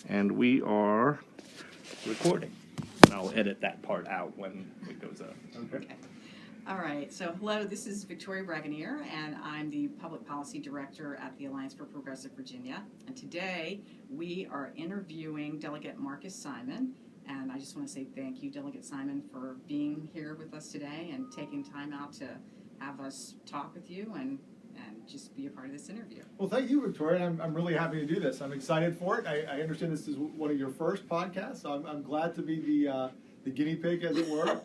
And we are recording. And I'll edit that part out when it goes up. Okay. All right. So, hello, this is Victoria Bragunier, and I'm the Public Policy Director at the Alliance for Progressive Virginia. And today, we are interviewing Delegate Marcus Simon. And I just want to say thank you, Delegate Simon, for being here with us today and taking time out to have us talk with you and just be a part of this interview. Well, thank you, Victoria. I'm really happy to do this. I'm excited for it. I understand this is one of your first podcasts, so I'm glad to be the guinea pig, as it were.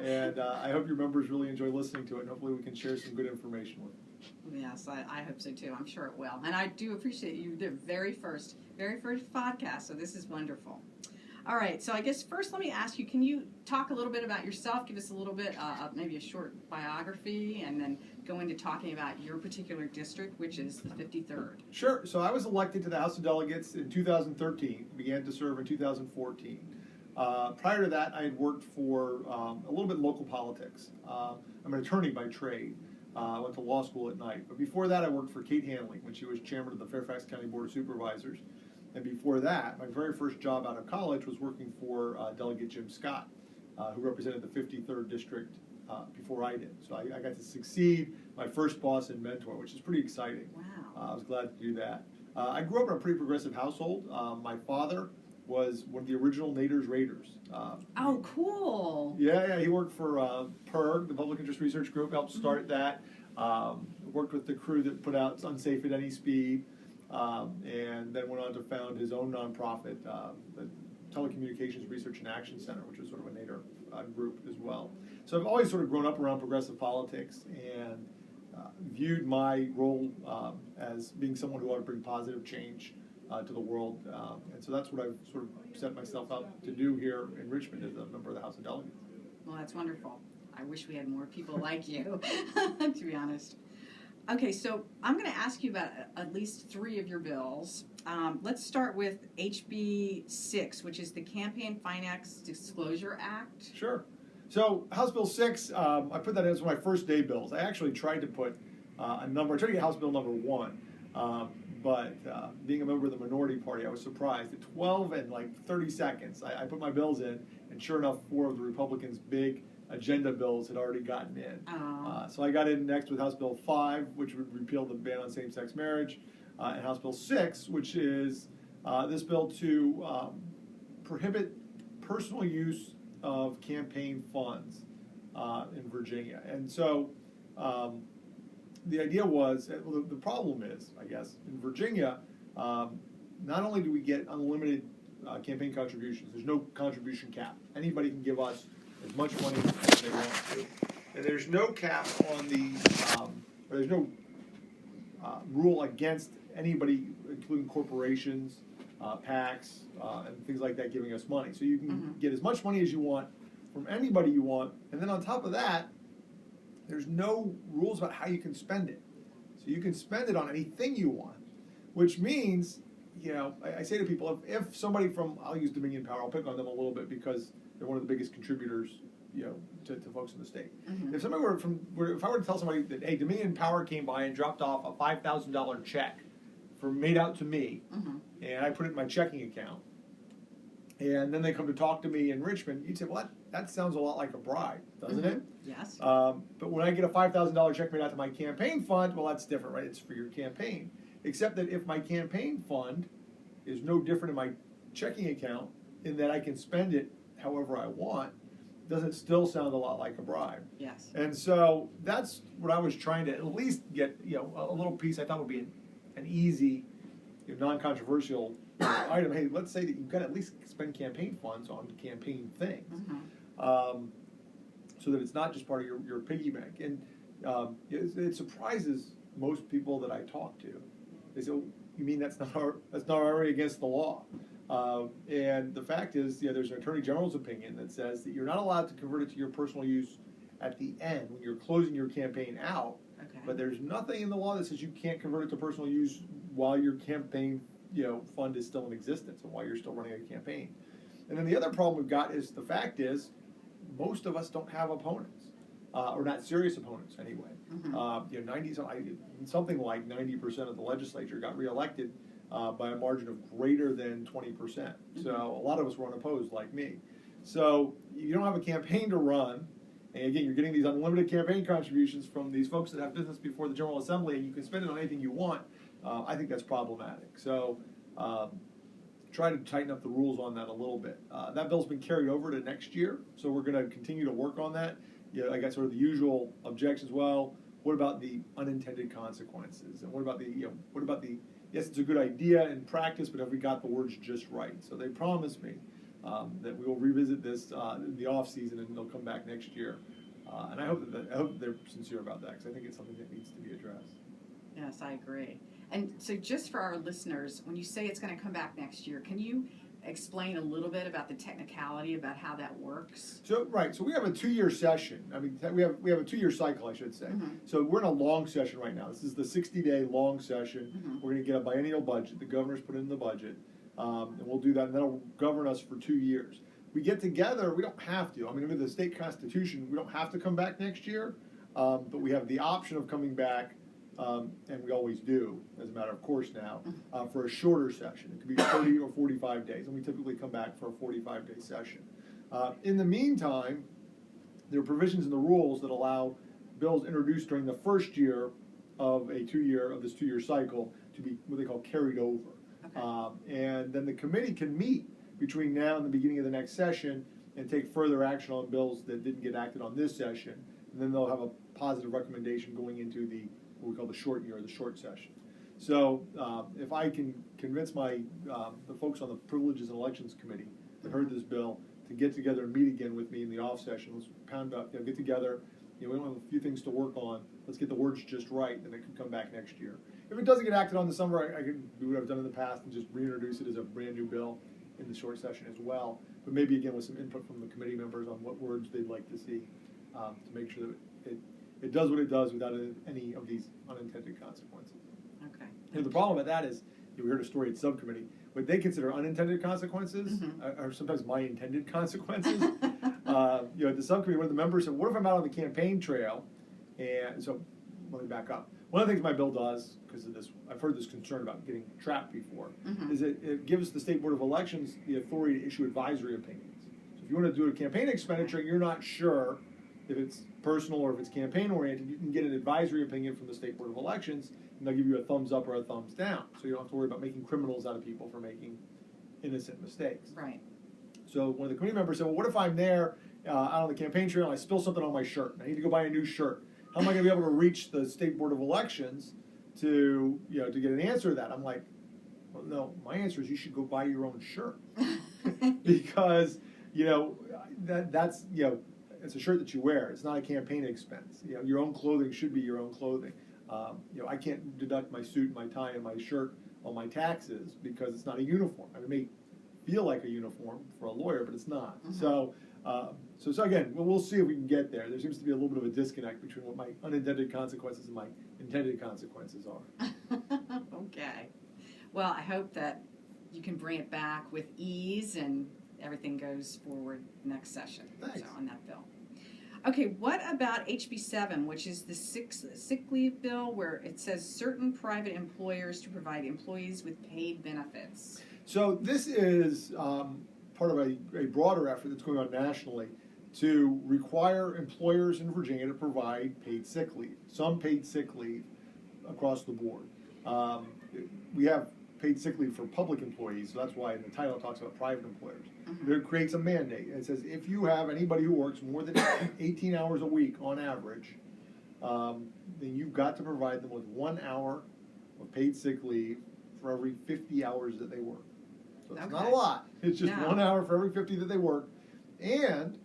And I hope your members really enjoy listening to it, and hopefully we can share some good information with them. Yes, I hope so too. I'm sure it will. And I do appreciate you, the very first podcast, so this is wonderful. All right, so I guess first let me ask you, can you talk a little bit about yourself, give us a little bit, maybe a short biography, and then go into talking about your particular district, which is the 53rd. Sure. So I was elected to the House of Delegates in 2013, began to serve in 2014. Prior to that, I had worked for a little bit in local politics. I'm an attorney by trade. I went to law school at night. But before that, I worked for Kate Hanley when she was chairman of the Fairfax County Board of Supervisors. And before that, my very first job out of college was working for Delegate Jim Scott, who represented the 53rd District before I did. So I got to succeed my first boss and mentor, which is pretty exciting. Wow. I was glad to do that. I grew up in a pretty progressive household. My father was one of the original Naders Raiders. Oh, cool. Yeah, he worked for PIRG, the Public Interest Research Group, helped start that. Worked with the crew that put out Unsafe at Any Speed. And then went on to found his own nonprofit, the Telecommunications Research and Action Center, which is sort of a Nader group as well. So I've always sort of grown up around progressive politics and viewed my role as being someone who ought to bring positive change to the world. And so that's what I've sort of set myself up to do here in Richmond as a member of the House of Delegates. Well, that's wonderful. I wish we had more people like you, to be honest. Okay, so I'm going to ask you about at least three of your bills. Let's start with HB 6, which is the Campaign Finance Disclosure Act. Sure. So House Bill 6, I put that in as one of my first day bills. I actually tried to put I tried to get House Bill number 1, but being a member of the minority party, I was surprised. At 12 and like 30 seconds, I put my bills in, and sure enough, 4 of the Republicans' big agenda bills had already gotten in. So I got in next with House Bill 5, which would repeal the ban on same-sex marriage, and House Bill 6, which is this bill to prohibit personal use of campaign funds in Virginia. And so the idea was, well, the problem is, I guess, in Virginia, not only do we get unlimited campaign contributions, there's no contribution cap. Anybody can give us as much money as they want to. And there's no cap on there's no rule against anybody, including corporations, PACs, and things like that, giving us money. So you can get as much money as you want from anybody you want. And then on top of that, there's no rules about how you can spend it. So you can spend it on anything you want, which means, I say to people, if somebody from, I'll use Dominion Power, I'll pick on them a little bit because they're one of the biggest contributors, to folks in the state. If somebody if I were to tell somebody that, hey, Dominion Power came by and dropped off a $5,000 check made out to me, and I put it in my checking account, and then they come to talk to me in Richmond, you'd say, well, that sounds a lot like a bribe, doesn't it? Yes. But when I get a $5,000 check made out to my campaign fund, well, that's different, right? It's for your campaign. Except that if my campaign fund is no different in my checking account, in that I can spend it however I want, doesn't it still sound a lot like a bribe? Yes. And so that's what I was trying to at least get, a little piece I thought would be an easy, non-controversial item. Hey, let's say that you've got to at least spend campaign funds on campaign things, so that it's not just part of your piggy bank. And it surprises most people that I talk to. They say, oh, you mean that's not already against the law? And the fact is, there's an Attorney General's opinion that says that you're not allowed to convert it to your personal use at the end when you're closing your campaign out. Okay. But there's nothing in the law that says you can't convert it to personal use while your campaign, fund is still in existence and while you're still running a campaign. And then the other problem we've got is the fact is most of us don't have opponents, or not serious opponents anyway. Something like 90% of the legislature got reelected by a margin of greater than 20%. So a lot of us were unopposed, like me. So you don't have a campaign to run, and again, you're getting these unlimited campaign contributions from these folks that have business before the General Assembly, and you can spend it on anything you want. I think that's problematic. So try to tighten up the rules on that a little bit. That bill's been carried over to next year, so we're going to continue to work on that. I got sort of the usual objections. Well, what about the unintended consequences? And what about the yes, it's a good idea in practice, but have we got the words just right? So they promised me that we will revisit this in the off season, and they'll come back next year. And I hope that they're sincere about that, because I think it's something that needs to be addressed. Yes, I agree. And so just for our listeners, when you say it's going to come back next year, can you explain a little bit about the technicality about how that works? So we have a 2-year session. I mean, we have a 2-year cycle, I should say. So we're in a long session right now. This is the 60-day long session. We're going to get a biennial budget. The governor's put in the budget, and we'll do that, and that'll govern us for 2 years. We get together. We don't have to. I mean, under the state constitution, we don't have to come back next year, but we have the option of coming back. And we always do, as a matter of course now, for a shorter session. It could be 30 or 45 days, and we typically come back for a 45-day session. In the meantime, there are provisions in the rules that allow bills introduced during the first year of this 2-year cycle to be what they call carried over. Okay. And then the committee can meet between now and the beginning of the next session and take further action on bills that didn't get acted on this session. And then they'll have a positive recommendation going into what we call the short year, or the short session. So if I can convince the folks on the Privileges and Elections Committee that heard this bill to get together and meet again with me in the off session, let's pound up, get together. We don't have a few things to work on. Let's get the words just right, and it can come back next year. If it doesn't get acted on this summer, I can do what I've done in the past and just reintroduce it as a brand new bill in the short session as well. But maybe again with some input from the committee members on what words they'd like to see to make sure that it does what it does without any of these unintended consequences. Okay. The problem with that is, we heard a story at subcommittee, what they consider unintended consequences are sometimes my intended consequences. At the subcommittee, one of the members said, what if I'm out on the campaign trail? And so, let me back up. One of the things my bill does, because of this, I've heard this concern about getting trapped before, is it gives the State Board of Elections the authority to issue advisory opinions. So if you want to do a campaign expenditure, you're not sure if it's personal or if it's campaign oriented, you can get an advisory opinion from the State Board of Elections, and they'll give you a thumbs up or a thumbs down. So you don't have to worry about making criminals out of people for making innocent mistakes. Right. So one of the committee members said, well, what if I'm there out on the campaign trail and I spill something on my shirt? I need to go buy a new shirt. How am I going to be able to reach the State Board of Elections to get an answer to that? I'm like, well, no, my answer is you should go buy your own shirt. Because, that's it's a shirt that you wear. It's not a campaign expense. Your own clothing should be your own clothing. I can't deduct my suit, my tie, and my shirt on my taxes because it's not a uniform. I mean, it may feel like a uniform for a lawyer, but it's not. So again, we'll see if we can get there. There seems to be a little bit of a disconnect between what my unintended consequences and my intended consequences are. Okay. Well, I hope that you can bring it back with ease and everything goes forward next session. Thanks. So on that bill. Okay, what about HB 7, which is the sick leave bill, where it says certain private employers to provide employees with paid benefits? So this is part of a broader effort that's going on nationally to require employers in Virginia to provide paid sick leave, some paid sick leave across the board. We have paid sick leave for public employees, so that's why in the title it talks about private employers. It creates a mandate. It says if you have anybody who works more than 18 hours a week on average, then you've got to provide them with 1 hour of paid sick leave for every 50 hours that they work. So it's not a lot. It's just 1 hour for every 50 that they work. And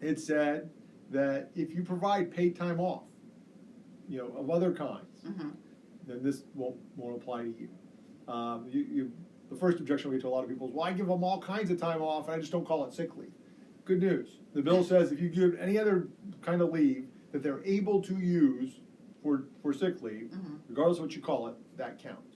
it said that if you provide paid time off, of other kinds, then this won't apply to you. The first objection we get to a lot of people is, well, I give them all kinds of time off and I just don't call it sick leave. Good news. The bill says if you give any other kind of leave that they're able to use for sick leave, regardless of what you call it, that counts.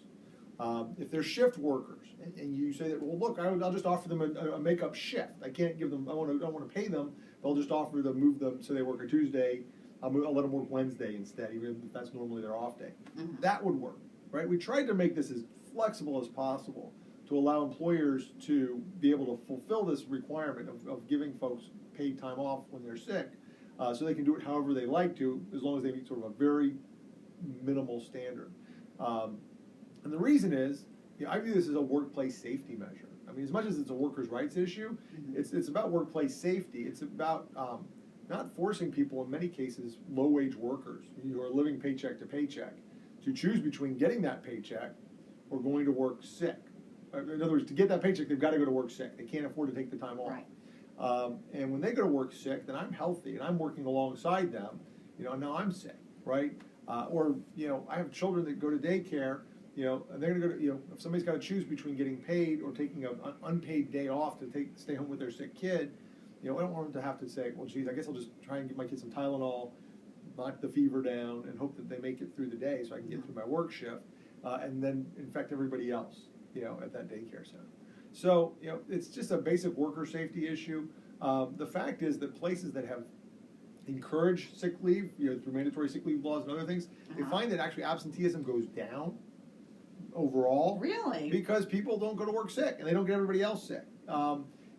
If they're shift workers and you say that, well, look, I'll just offer them a make-up shift. I can't give them, I don't want to pay them, but I'll just offer them, move them so they work a Tuesday. I'll let them work Wednesday instead, even if that's normally their off day. That would work, right? We tried to make this as flexible as possible to allow employers to be able to fulfill this requirement of giving folks paid time off when they're sick, so they can do it however they like to, as long as they meet sort of a very minimal standard. And the reason is, I view this as a workplace safety measure. I mean, as much as it's a workers' rights issue, it's about workplace safety. It's about not forcing people, in many cases, low-wage workers who are living paycheck to paycheck, to choose between getting that paycheck or going to work sick. In other words, to get that paycheck, they've got to go to work sick. They can't afford to take the time off. Right. And when they go to work sick, then I'm healthy and I'm working alongside them. Now I'm sick, right? Or I have children that go to daycare. And they're going to go to, if somebody's got to choose between getting paid or taking an unpaid day off to stay home with their sick kid, I don't want them to have to say, well, geez, I guess I'll just try and give my kid some Tylenol, knock the fever down, and hope that they make it through the day so I can get through my work shift, and then infect everybody else, at that daycare center. So, it's just a basic worker safety issue. The fact is that places that have encouraged sick leave, through mandatory sick leave laws and other things, they find that actually absenteeism goes down overall. Really? Because people don't go to work sick and they don't get everybody else sick.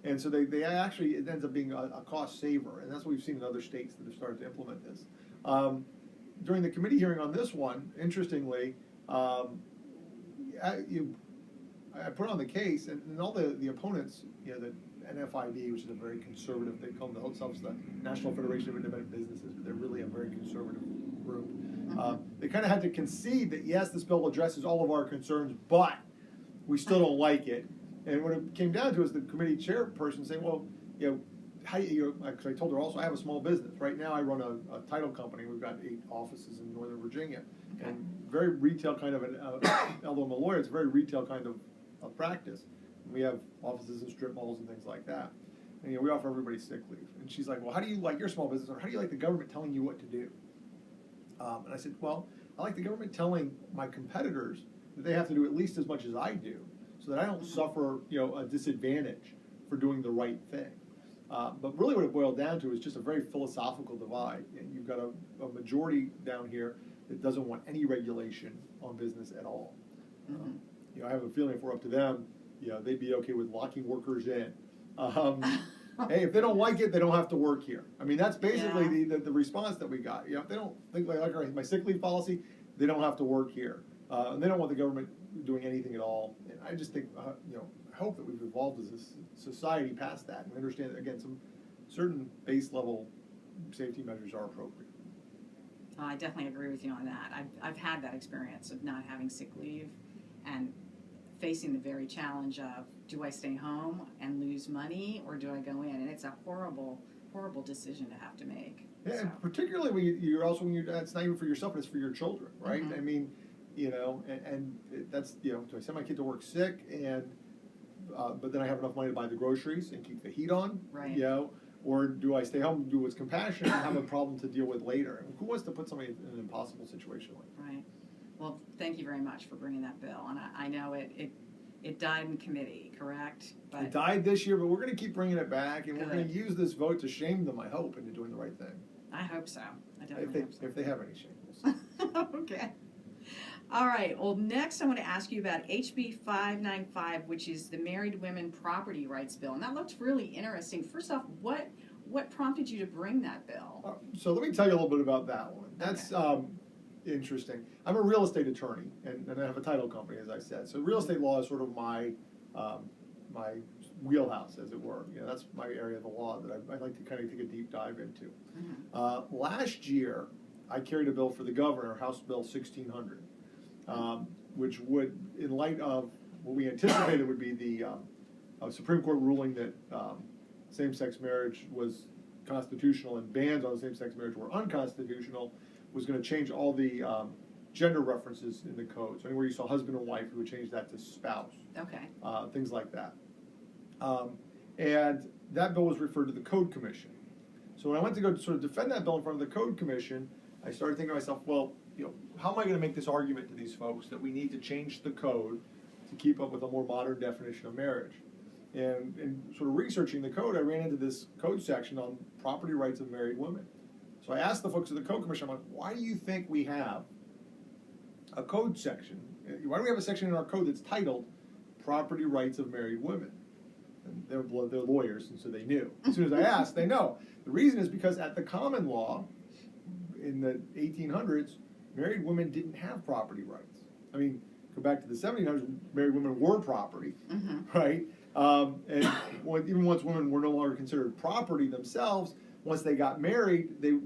And so they actually, it ends up being a cost saver. And that's what we've seen in other states that have started to implement this. During the committee hearing on this one, interestingly, I put on the case, and all the opponents, the NFIB, which is a very conservative, they call themselves the National Federation of Independent Businesses, but they're really a very conservative group. They kind of had to concede that, yes, this bill addresses all of our concerns, but we still don't like it. And when it came down to it, was the committee chairperson saying, well, how because I told her also I have a small business. Right now I run a title company. We've got 8 offices in Northern Virginia. Okay. And very retail kind of, although I'm a lawyer, it's a very retail kind of practice. We have offices in strip malls and things like that. And we offer everybody sick leave. And she's like, well, how do you like your small business, or how do you like the government telling you what to do? And I said, well, I like the government telling my competitors that they have to do at least as much as I do, so that I don't suffer, a disadvantage for doing the right thing. But really what it boiled down to is just a very philosophical divide. And you've got a majority down here that doesn't want any regulation on business at all. I have a feeling if we're up to them, they'd be okay with locking workers in. Hey, if they don't like it, they don't have to work here. I mean, that's basically the response that we got. If they don't think like my sick leave policy, they don't have to work here. And they don't want the government doing anything at all. And I just think, I hope that we've evolved as a society past that and understand that, again, some certain base level safety measures are appropriate. I definitely agree with you on that. I've had that experience of not having sick leave and facing the very challenge of, do I stay home and lose money, or do I go in? And it's a horrible, horrible decision to have to make. Yeah, and particularly when it's not even for yourself, it's for your children, right? I mean, and that's, do I send my kid to work sick but then I have enough money to buy the groceries and keep the heat on? Right. Or do I stay home and do what's compassionate and have a problem to deal with later? And who wants to put somebody in an impossible situation like that? Right. Well, thank you very much for bringing that bill. And I know it died in committee, correct? But it died this year, but we're going to keep bringing it back, and we're going to use this vote to shame them, I hope, into doing the right thing. I hope so. I definitely hope so. If they have any shame. Okay. All right. Well, next I want to ask you about HB 595, which is the Married Women Property Rights Bill. And that looked really interesting. First off, what prompted you to bring that bill? So let me tell you a little bit about that one. That's interesting. I'm a real estate attorney, and I have a title company, as I said. So real estate law is sort of my wheelhouse, as it were. That's my area of the law that I'd like to kind of take a deep dive into. Last year, I carried a bill for the governor, House Bill 1600. Which would, in light of what we anticipated would be the Supreme Court ruling that same-sex marriage was constitutional and bans on same-sex marriage were unconstitutional, was going to change all the gender references in the code. So anywhere you saw husband and wife, we would change that to spouse. Okay. Things like that. And that bill was referred to the Code Commission. So when I went to go sort of defend that bill in front of the Code Commission, I started thinking to myself, well, how am I going to make this argument to these folks that we need to change the code to keep up with a more modern definition of marriage? And in sort of researching the code, I ran into this code section on property rights of married women. So I asked the folks at the Code Commission, I'm like, why do you think we have a code section why do we have a section in our code that's titled Property Rights of Married Women? And they're lawyers, and so they knew. As soon as I asked, they know. The reason is because at the common law, in the 1800s, married women didn't have property rights. I mean, go back to the 1700s, married women were property, right? And even once women were no longer considered property themselves, once they got married, they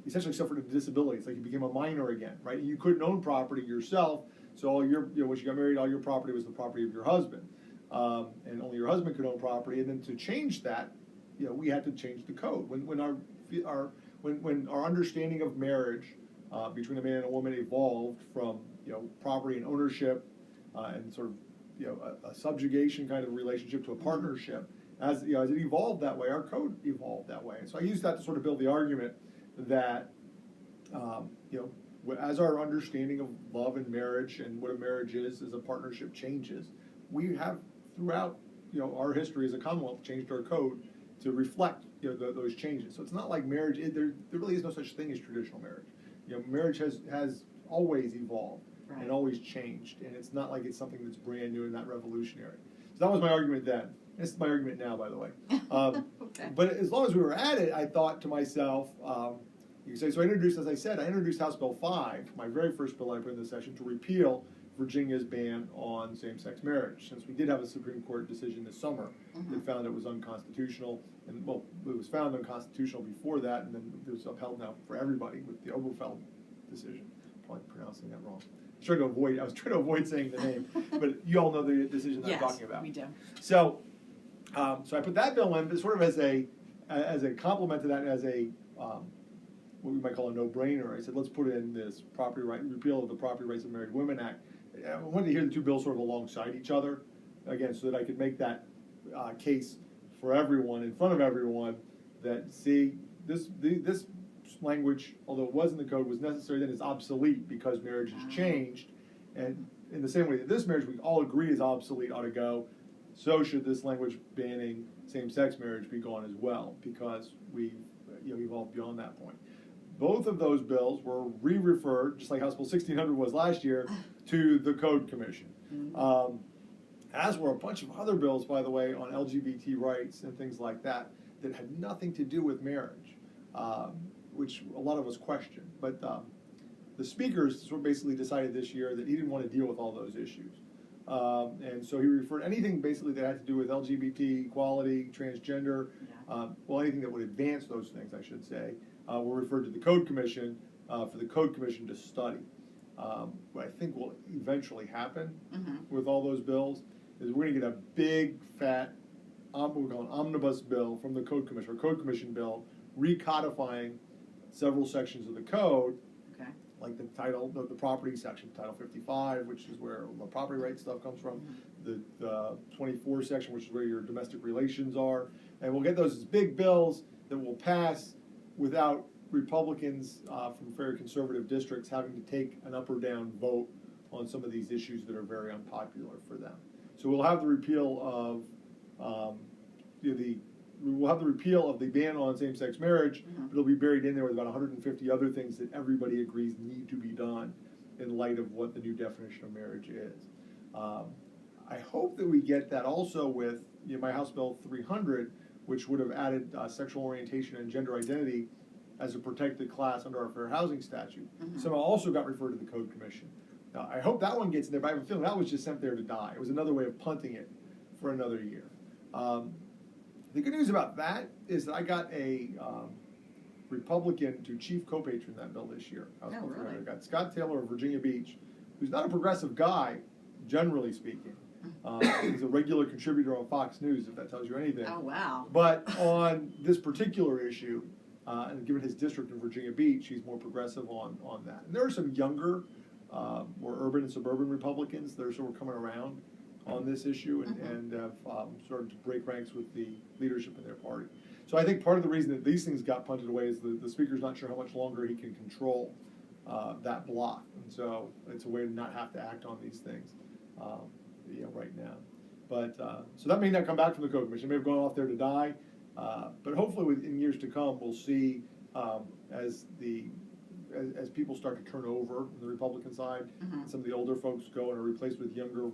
essentially suffered a disability. It's like you became a minor again, right? You couldn't own property yourself, so all your, once you got married, all your property was the property of your husband, and only your husband could own property. And then to change that, we had to change the code. When our understanding of marriage between a man and a woman evolved from property and ownership and sort of a subjugation kind of relationship to a partnership, as it evolved that way, our code evolved that way. And so I used that to sort of build the argument that as our understanding of love and marriage and what a marriage is as a partnership changes, we have throughout our history as a Commonwealth changed our code to reflect those changes. So it's not like marriage. There really is no such thing as traditional marriage. Marriage has always evolved and always changed, and it's not like it's something that's brand new and not revolutionary. So that was my argument then. This is my argument now, by the way. Okay. But as long as we were at it, I thought to myself, you can say, so I introduced House Bill 5, my very first bill I put in this session, to repeal Virginia's ban on same-sex marriage, since we did have a Supreme Court decision this summer that found it was unconstitutional. And, well, it was found unconstitutional before that, and then it was upheld now for everybody with the Oberfeld decision. Probably pronouncing that wrong. I was trying to avoid saying the name, but you all know the decision that I'm talking about. Yes, we do. So I put that bill in, but sort of as a complement to that, as a what we might call a no-brainer. I said, let's put in this repeal of the Property Rights of Married Women Act. I wanted to hear the two bills sort of alongside each other, again, so that I could make that case for everyone, in front of everyone, that this language, although it was in the code, was necessary, then it's obsolete because marriage has changed. And in the same way that this marriage we all agree is obsolete ought to go, so should this language banning same-sex marriage be gone as well, because we've evolved beyond that point. Both of those bills were re-referred, just like House Bill 1600 was last year, to the Code Commission. As were a bunch of other bills, by the way, on LGBT rights and things like that had nothing to do with marriage, which a lot of us questioned. But the speakers sort of basically decided this year that he didn't want to deal with all those issues. And so he referred anything basically that had to do with LGBT, equality, transgender, anything that would advance those things, I should say, were referred to the Code Commission for the Code Commission to study. What I think will eventually happen with all those bills is we're going to get a big, fat, what we call an omnibus bill from the Code Commission, or Code Commission bill, recodifying several sections of the code, like the title, the property section, Title 55, which is where the property rights stuff comes from, the 24 section, which is where your domestic relations are, and we'll get those as big bills that will pass without Republicans from very conservative districts having to take an up or down vote on some of these issues that are very unpopular for them. So we'll have the repeal of the ban on same-sex marriage, but it'll be buried in there with about 150 other things that everybody agrees need to be done in light of what the new definition of marriage is. I hope that we get that also with my House Bill 300, which would have added sexual orientation and gender identity as a protected class under our Fair Housing Statute. Somehow also got referred to the Code Commission. Now, I hope that one gets in there, but I have a feeling that was just sent there to die. It was another way of punting it for another year. The good news about that is that I got a Republican to chief co-patron that bill this year. Oh, really? I got Scott Taylor of Virginia Beach, who's not a progressive guy, generally speaking. He's a regular contributor on Fox News, if that tells you anything. Oh, wow. But on this particular issue, and given his district in Virginia Beach, he's more progressive on that. And there are some younger, more urban and suburban Republicans that are sort of coming around on this issue and have started to break ranks with the leadership in their party. So I think part of the reason that these things got punted away is the Speaker's not sure how much longer he can control that block. And so it's a way to not have to act on these things right now. But so that may not come back from the Code Commission. It may have gone off there to die. But hopefully in years to come, we'll see as the as people start to turn over on the Republican side, some of the older folks go and are replaced with younger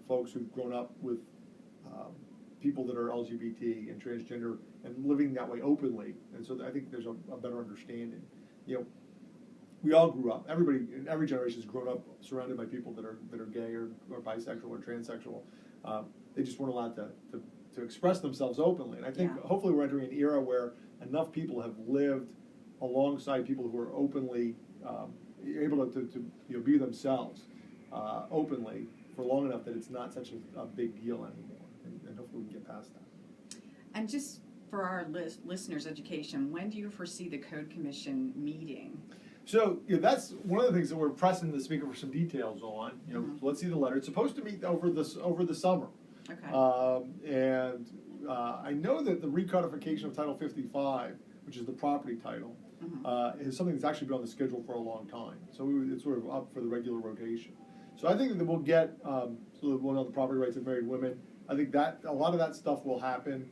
folks who've grown up with people that are LGBT and transgender and living that way openly. And so I think there's a better understanding. You know, we all grew up. Everybody in every generation has grown up surrounded by people that are gay or bisexual or transsexual. They just weren't allowed to express themselves openly. And I think hopefully we're entering an era where enough people have lived alongside people who are openly able to be themselves openly for long enough that it's not such a big deal anymore. And hopefully we can get past that. And just for our listeners' education, when do you foresee the Code Commission meeting? So that's one of the things that we're pressing the speaker for some details on. Let's see the letter. It's supposed to meet over the summer. Okay. I know that the recodification of Title 55, which is the property title, is something that's actually been on the schedule for a long time. So it's sort of up for the regular rotation. So I think that we'll get so we'll know the property rights of married women. I think that a lot of that stuff will happen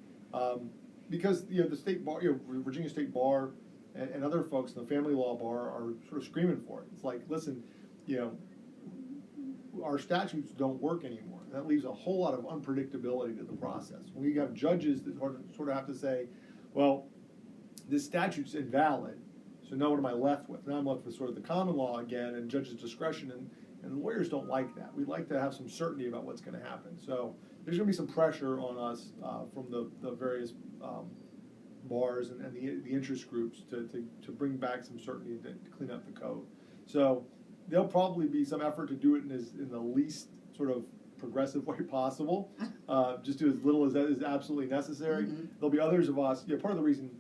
because the state bar, Virginia State Bar, and other folks in the family law bar are sort of screaming for it. It's like, listen, our statutes don't work anymore. That leaves a whole lot of unpredictability to the process. We have judges that sort of have to say, well, this statute's invalid, so now what am I left with? Now I'm left with sort of the common law again and judge's discretion, and lawyers don't like that. We'd like to have some certainty about what's going to happen. So there's going to be some pressure on us from the various bars and the interest groups to bring back some certainty to clean up the code. So there'll probably be some effort to do it in the least sort of progressive way possible, just do as little as that is absolutely necessary. There'll be others of us, part of the reason,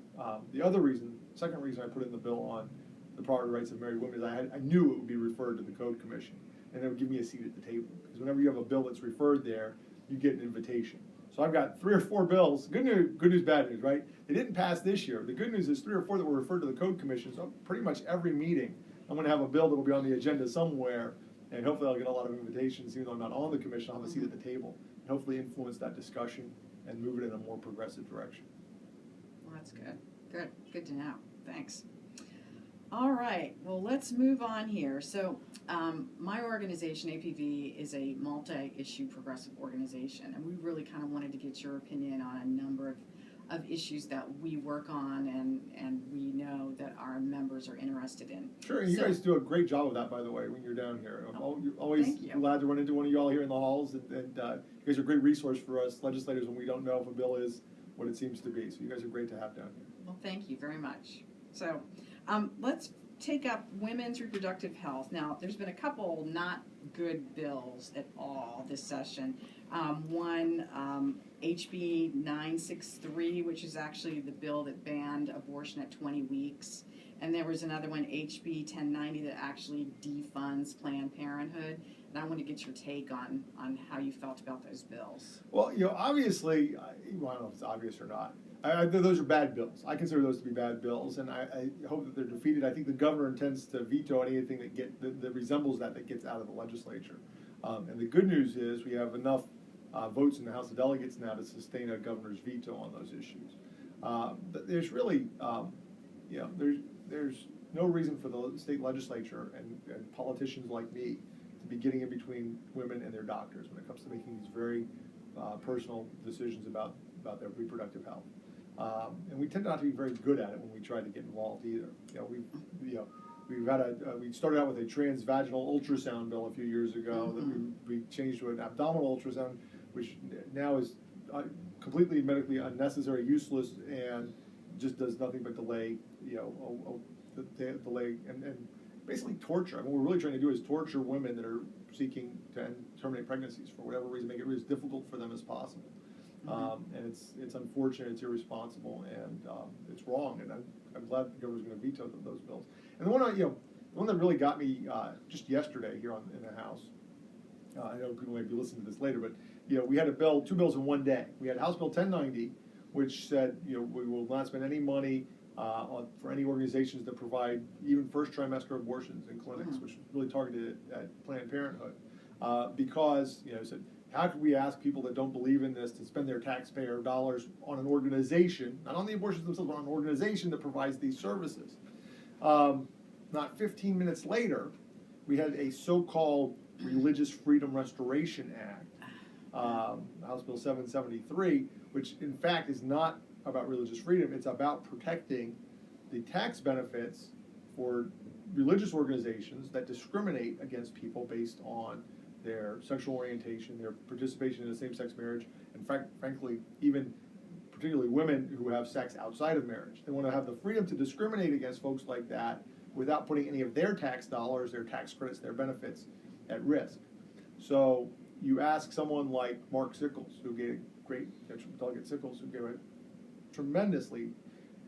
second reason I put in the bill on the property rights of married women is I knew it would be referred to the Code Commission, and it would give me a seat at the table. Because whenever you have a bill that's referred there, you get an invitation. So I've got 3 or 4 bills. Good news, bad news, right? They didn't pass this year. The good news is 3 or 4 that were referred to the Code Commission. So pretty much every meeting, I'm going to have a bill that will be on the agenda somewhere, and hopefully I'll get a lot of invitations, even though I'm not on the commission. I'll have a seat at the table, and hopefully influence that discussion and move it in a more progressive direction. Well, that's good. Good to know. Thanks. All right. Well, let's move on here. So my organization, APV, is a multi-issue progressive organization, and we really kind of wanted to get your opinion on a number of issues that we work on and we know that our members are interested in. Sure, and you guys do a great job of that, by the way, when you're down here. You're always glad to run into one of you all here in the halls, and you guys are a great resource for us legislators when we don't know if a bill is what it seems to be. So you guys are great to have down here. Well, thank you very much. So let's take up women's reproductive health. Now, there's been a couple not good bills at all this session. One, HB 963, which is actually the bill that banned abortion at 20 weeks. And there was another one, HB 1090, that actually defunds Planned Parenthood. And I want to get your take on how you felt about those bills. Well, obviously, I don't know if it's obvious or not. Those are bad bills. I consider those to be bad bills, and I hope that they're defeated. I think the governor intends to veto anything that resembles that gets out of the legislature. And the good news is we have enough votes in the House of Delegates now to sustain a governor's veto on those issues. But there's really, there's no reason for the state legislature and politicians like me to be getting in between women and their doctors when it comes to making these very personal decisions about their reproductive health. And we tend not to be very good at it when we try to get involved either. We started out with a transvaginal ultrasound bill a few years ago that we changed to an abdominal ultrasound, which now is completely medically unnecessary, useless, and just does nothing but delay, delay and basically torture. What we're really trying to do is torture women that are seeking to terminate pregnancies for whatever reason, make it as difficult for them as possible. And it's unfortunate, it's irresponsible, and it's wrong. And I'm glad the governor's going to veto those bills. And the one that really got me just yesterday here in the House. I know people may be listening to this later, but we had 2 bills in one day. We had House Bill 1090, which said we will not spend any money for any organizations that provide even first trimester abortions in clinics, which is really targeted at Planned Parenthood, because it said, how could we ask people that don't believe in this to spend their taxpayer dollars on an organization, not on the abortions themselves, but on an organization that provides these services? not 15 minutes later, we had a so-called Religious Freedom Restoration Act, House Bill 773, which in fact is not about religious freedom. It's about protecting the tax benefits for religious organizations that discriminate against people based on their sexual orientation, their participation in a same-sex marriage, and frankly, even particularly women who have sex outside of marriage. They want to have the freedom to discriminate against folks like that without putting any of their tax dollars, their tax credits, their benefits at risk. So you ask someone like Mark Sickles, who gave Delegate Sickles, who gave a tremendously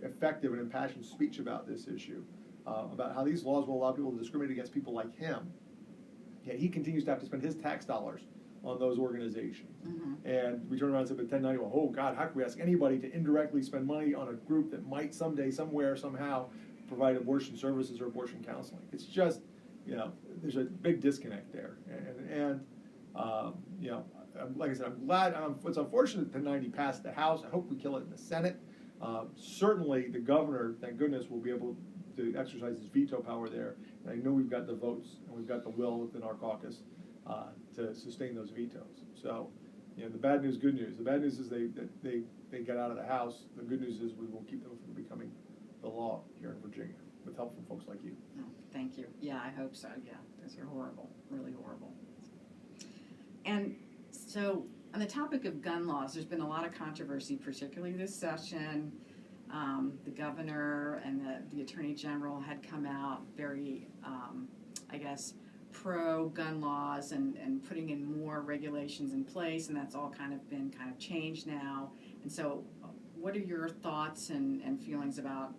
effective and impassioned speech about this issue, about how these laws will allow people to discriminate against people like him. Yet he continues to have to spend his tax dollars on those organizations. Mm-hmm. And we turn around and say, but 1090, well, oh God, how can we ask anybody to indirectly spend money on a group that might someday, somewhere, somehow provide abortion services or abortion counseling? It's just, there's a big disconnect there. And like I said, I'm glad. It's unfortunate that 1090 passed the House. I hope we kill it in the Senate. Certainly, the governor, thank goodness, will be able to exercise his veto power there. And I know we've got the votes and we've got the will within our caucus to sustain those vetoes. So, the bad news, good news. The bad news is they got out of the House. The good news is we will keep them from becoming the law here in Virginia with help from folks like you. Oh, thank you. Yeah, I hope so. Yeah, those are horrible, really horrible. And so, on the topic of gun laws, there's been a lot of controversy, particularly this session. The governor and the attorney general had come out very, pro-gun laws and putting in more regulations in place, and that's all been changed now. And so, what are your thoughts and feelings about,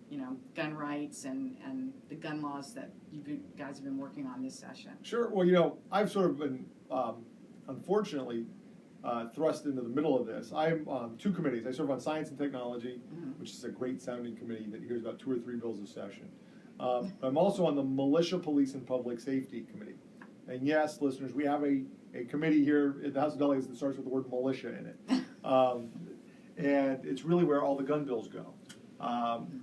gun rights and the gun laws that you guys have been working on this session? Sure. Well, I've sort of been, unfortunately, thrust into the middle of this. I'm on two committees. I serve on Science and Technology, mm-hmm. which is a great sounding committee that hears about 2 or 3 bills a session. I'm also on the Militia, Police, and Public Safety Committee. And yes, listeners, we have a committee here at the House of Delegates that starts with the word militia in it. And it's really where all the gun bills go.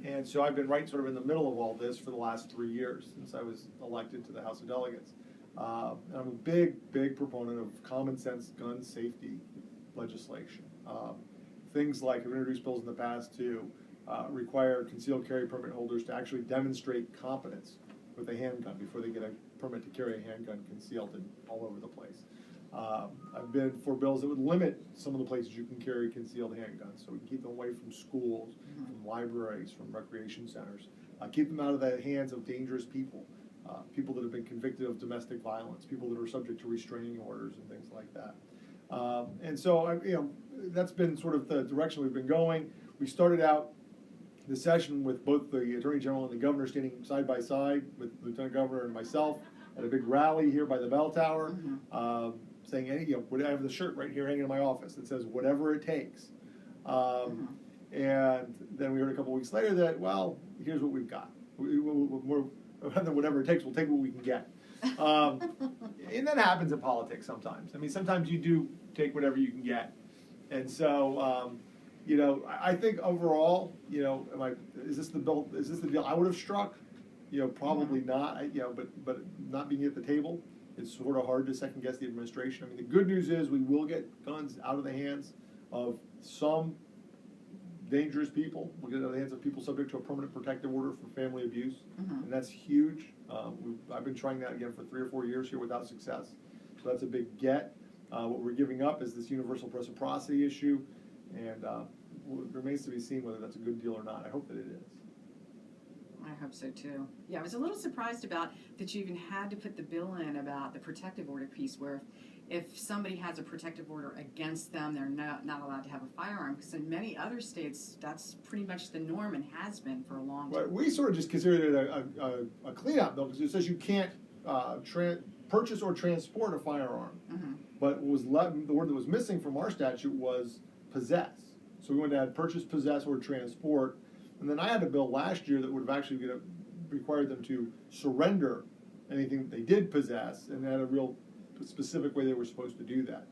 And so I've been right sort of in the middle of all this for the last 3 years since I was elected to the House of Delegates. And I'm a big proponent of common sense gun safety legislation. Things like I've introduced bills in the past to require concealed carry permit holders to actually demonstrate competence with a handgun before they get a permit to carry a handgun concealed and all over the place. I've been for bills that would limit some of the places you can carry concealed handguns, so we can keep them away from schools, mm-hmm. from libraries, from recreation centers, keep them out of the hands of dangerous people. People that have been convicted of domestic violence, people that are subject to restraining orders and things like that. And so, that's been sort of the direction we've been going. We started out the session with both the Attorney General and the Governor standing side by side with the Lieutenant Governor and myself at a big rally here by the bell tower, mm-hmm. Saying, I have the shirt right here hanging in my office that says, whatever it takes. Mm-hmm. And then we heard a couple weeks later that, well, here's what we've got. Whatever it takes, we'll take what we can get. And that happens in politics sometimes. I mean, sometimes you do take whatever you can get. And so, I think overall, is this the deal I would have struck? Probably not. But not being at the table, it's sort of hard to second guess the administration. I mean, the good news is we will get guns out of the hands of some dangerous people. We'll get it out of the hands of people subject to a permanent protective order for family abuse, mm-hmm. and that's huge. I've been trying that again for 3 or 4 years here without success, so that's a big get. What we're giving up is this universal reciprocity issue, and it remains to be seen whether that's a good deal or not. I hope that it is. I hope so too. Yeah, I was a little surprised about that you even had to put the bill in about the protective order piece, where if somebody has a protective order against them, they're not allowed to have a firearm, because in many other states, that's pretty much the norm and has been for a long time. Right. We sort of just considered it a cleanup bill, because it says you can't purchase or transport a firearm. Mm-hmm. But the word that was missing from our statute was possess. So we wanted to add purchase, possess, or transport. And then I had a bill last year that would have actually required them to surrender anything that they did possess, and had a real specific way they were supposed to do that.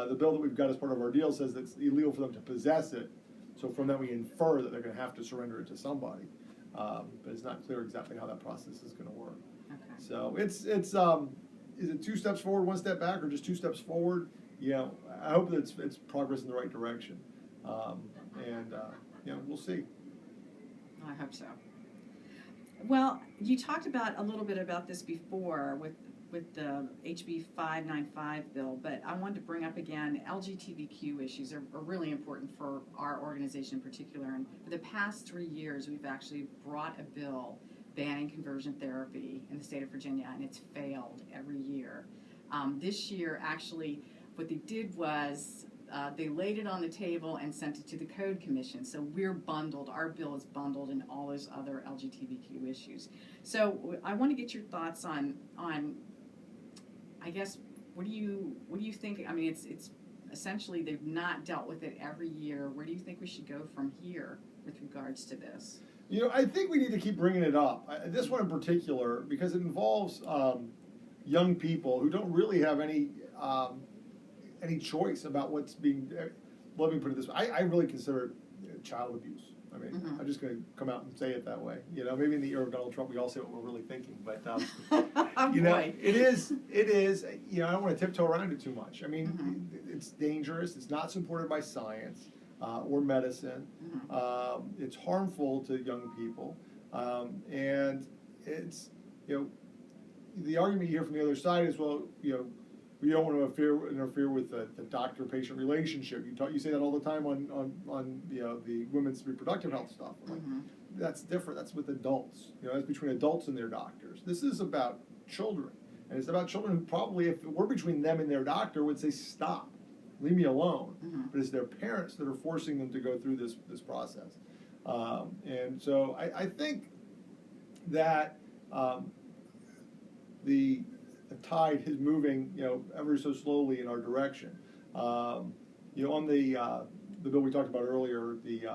The bill that we've got as part of our deal says that it's illegal for them to possess it, so from that we infer that they're going to have to surrender it to somebody. but it's not clear exactly how that process is going to work. Okay. So it's is it 2 steps forward, 1 step back, or just 2 steps forward? I hope that it's progress in the right direction, and we'll see. I hope so. Well, you talked about a little bit about this before with the HB 595 bill, but I wanted to bring up again, LGBTQ issues are really important for our organization in particular. And for the past 3 years, we've actually brought a bill banning conversion therapy in the state of Virginia, and it's failed every year. This year, actually, what they did was they laid it on the table and sent it to the Code Commission. So we're bundled. Our bill is bundled in all those other LGBTQ issues. So I want to get your thoughts on I guess, what do you think? I mean, it's essentially they've not dealt with it every year. Where do you think we should go from here with regards to this? I think we need to keep bringing it up. This one in particular, because it involves young people who don't really have any choice about what's being. Let me put it this way: I really consider it child abuse. I mean, I'm just going to come out and say it that way. Maybe in the era of Donald Trump, we all say what we're really thinking, but it is. I don't want to tiptoe around it too much. I mean, it's dangerous. It's not supported by science or medicine. It's harmful to young people, and it's the argument you hear from the other side is, well, we don't want to interfere with the doctor-patient relationship. You say that all the time on the women's reproductive health stuff. Like, that's different. That's with adults. That's between adults and their doctors. This is about children, and it's about children who probably, if it were between them and their doctor, would say, "Stop, leave me alone." But it's their parents that are forcing them to go through this process, and so I think that the tide is moving, ever so slowly in our direction. On the bill we talked about earlier, the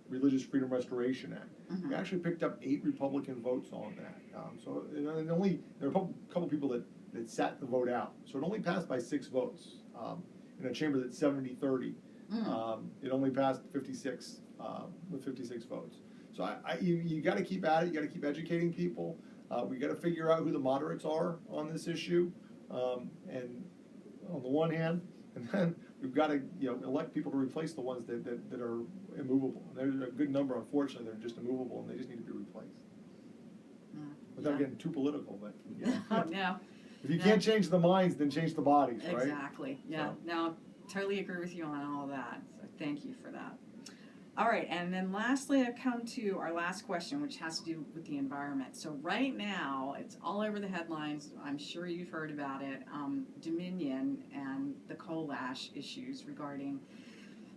Religious Freedom Restoration Act, we actually picked up 8 Republican votes on that. So there were a couple people that sat the vote out. So it only passed by 6 votes in a chamber that's 70-30. It only passed 56 with 56 votes. So you got to keep at it. You got to keep educating people. We got to figure out who the moderates are on this issue, and on the one hand, and then we've got to elect people to replace the ones that are immovable. There's a good number, unfortunately, that are just immovable, and they just need to be replaced. Without getting too political, but No. If you can't change the minds, then change the bodies, right? Exactly. Yeah. So. No, totally agree with you on all of that. So thank you for that. All right, and then lastly, I've come to our last question, which has to do with the environment. So right now, it's all over the headlines. I'm sure you've heard about it. Dominion and the coal ash issues regarding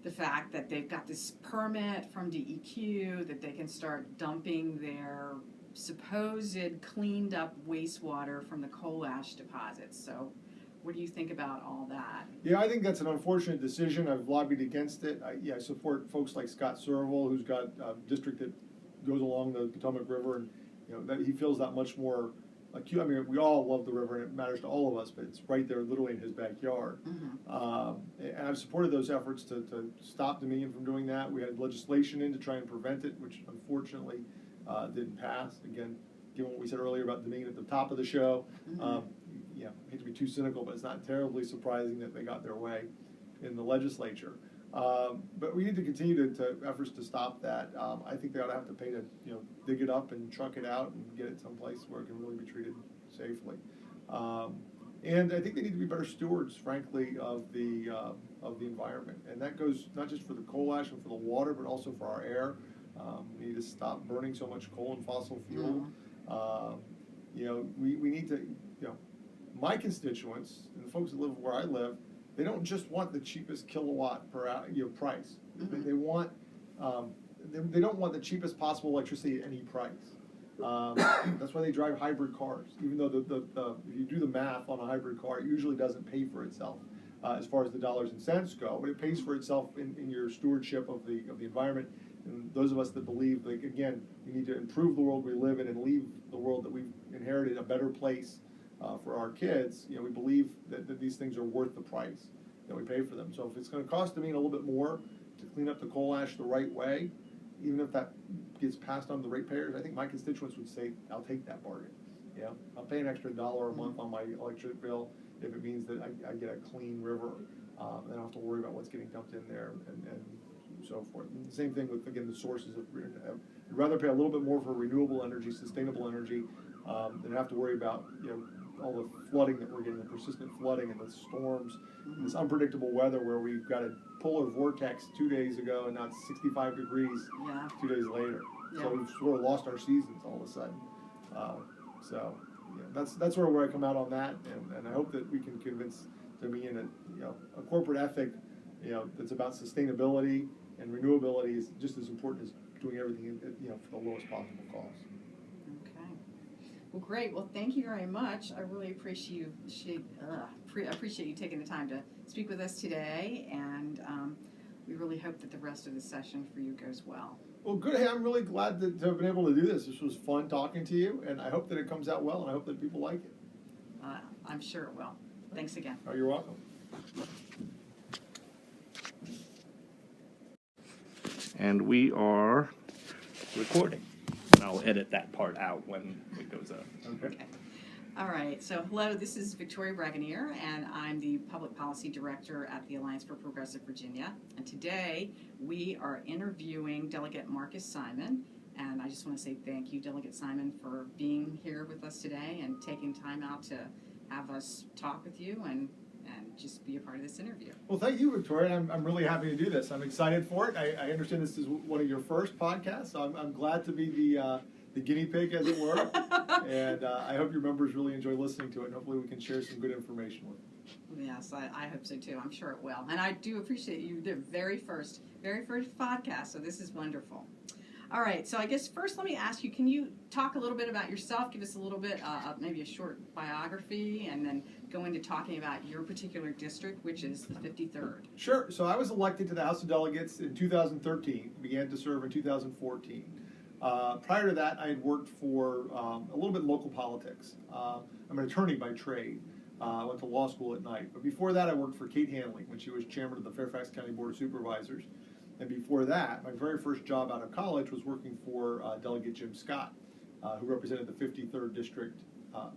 the fact that they've got this permit from DEQ that they can start dumping their supposed cleaned up wastewater from the coal ash deposits. So what do you think about all that? Yeah, I think that's an unfortunate decision. I've lobbied against it. I support folks like Scott Serval, who's got a district that goes along the Potomac River, and that he feels that much more acute. I mean, we all love the river, and it matters to all of us, but it's right there, literally in his backyard. And I've supported those efforts to stop Dominion from doing that. We had legislation in to try and prevent it, which unfortunately didn't pass. Again, given what we said earlier about Dominion at the top of the show. I hate to be too cynical, but it's not terribly surprising that they got their way in the legislature. But we need to continue to efforts to stop that. I think they ought to have to pay to dig it up and truck it out and get it someplace where it can really be treated safely. And I think they need to be better stewards, frankly, of the environment. And that goes not just for the coal ash and for the water, but also for our air. We need to stop burning so much coal and fossil fuel. We need to. My constituents and the folks that live where I live, they don't just want the cheapest kilowatt per hour, price. They want they don't want the cheapest possible electricity at any price. That's why they drive hybrid cars. Even though if you do the math on a hybrid car, it usually doesn't pay for itself as far as the dollars and cents go, but it pays for itself in your stewardship of the environment. And those of us that believe, like, again, we need to improve the world we live in and leave the world that we've inherited a better place for our kids. We believe that these things are worth the price that we pay for them. So if it's going to cost me a little bit more to clean up the coal ash the right way, even if that gets passed on to the ratepayers, I think my constituents would say, I'll take that bargain. Yeah, I'll pay an extra $1 a month on my electric bill if it means that I get a clean river. And I don't have to worry about what's getting dumped in there and so forth. And the same thing with, again, the sources of, I'd rather pay a little bit more for renewable energy, sustainable energy, than have to worry about, all the flooding that we're getting, the persistent flooding and the storms, and this unpredictable weather where we've got a polar vortex 2 days ago and now it's 65 degrees 2 days later. Yeah. So we've sort of lost our seasons all of a sudden. So that's sort of where I come out on that, and I hope that we can convince Dominion that a corporate ethic that's about sustainability and renewability is just as important as doing everything for the lowest possible cost. Okay. Well, great. Well, thank you very much. I really appreciate you taking the time to speak with us today, and we really hope that the rest of the session for you goes well. Well, good. Hey, I'm really glad to have been able to do this. This was fun talking to you, and I hope that it comes out well, and I hope that people like it. I'm sure it will. Thanks again. Oh, you're welcome. And we are recording. And I'll edit that part out when it goes up. Okay. All right. So, hello, this is Victoria Bragunier, and I'm the Public Policy Director at the Alliance for Progressive Virginia. And today, we are interviewing Delegate Marcus Simon. And I just want to say thank you, Delegate Simon, for being here with us today and taking time out to have us talk with you and just be a part of this interview. Well, thank you, Victoria. I'm really happy to do this. I'm excited for it. I understand this is one of your first podcasts, so I'm glad to be the guinea pig, as it were. And I hope your members really enjoy listening to it, and hopefully we can share some good information with them. Yes, I hope so too. I'm sure it will. And I do appreciate you, the very first podcast, so this is wonderful. All right, so I guess first let me ask you, can you talk a little bit about yourself, give us a little bit, maybe a short biography, and then go into talking about your particular district, which is the 53rd. Sure. So I was elected to the House of Delegates in 2013, began to serve in 2014. Prior to that, I had worked for a little bit in local politics. I'm an attorney by trade. I went to law school at night. But before that, I worked for Kate Hanley when she was chairman of the Fairfax County Board of Supervisors. And before that, my very first job out of college was working for Delegate Jim Scott, who represented the 53rd District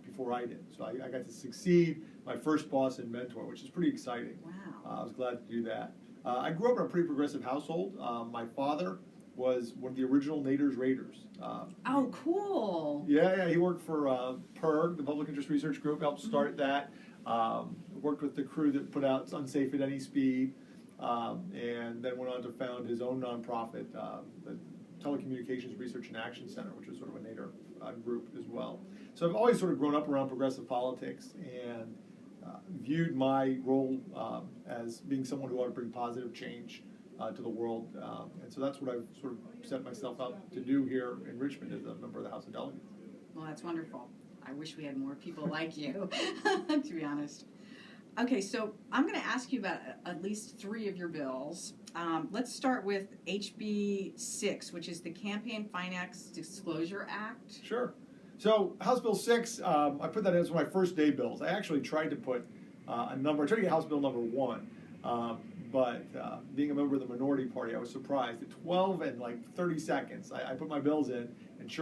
before I did. So I got to succeed my first boss and mentor, which is pretty exciting. Wow. I was glad to do that. I grew up in a pretty progressive household. My father was one of the original Nader's Raiders. Oh, cool. Yeah, he worked for PIRG, the Public Interest Research Group, helped start that. Worked with the crew that put out Unsafe at Any Speed. And then went on to found his own nonprofit, the Telecommunications Research and Action Center, which was sort of a Nader group as well. So I've always sort of grown up around progressive politics and viewed my role as being someone who ought to bring positive change to the world. And so that's what I've sort of set myself up to do here in Richmond as a member of the House of Delegates. Well, that's wonderful. I wish we had more people like you, to be honest. Okay, so I'm going to ask you about at least 3 of your bills. Let's start with HB 6, which is the Campaign Finance Disclosure Act. Sure. So House Bill 6, I put that in as one of my first day bills. I actually tried to put I tried to get House Bill number 1, but being a member of the minority party, I was surprised. At 12 and 30 seconds, I put my bills in, and sure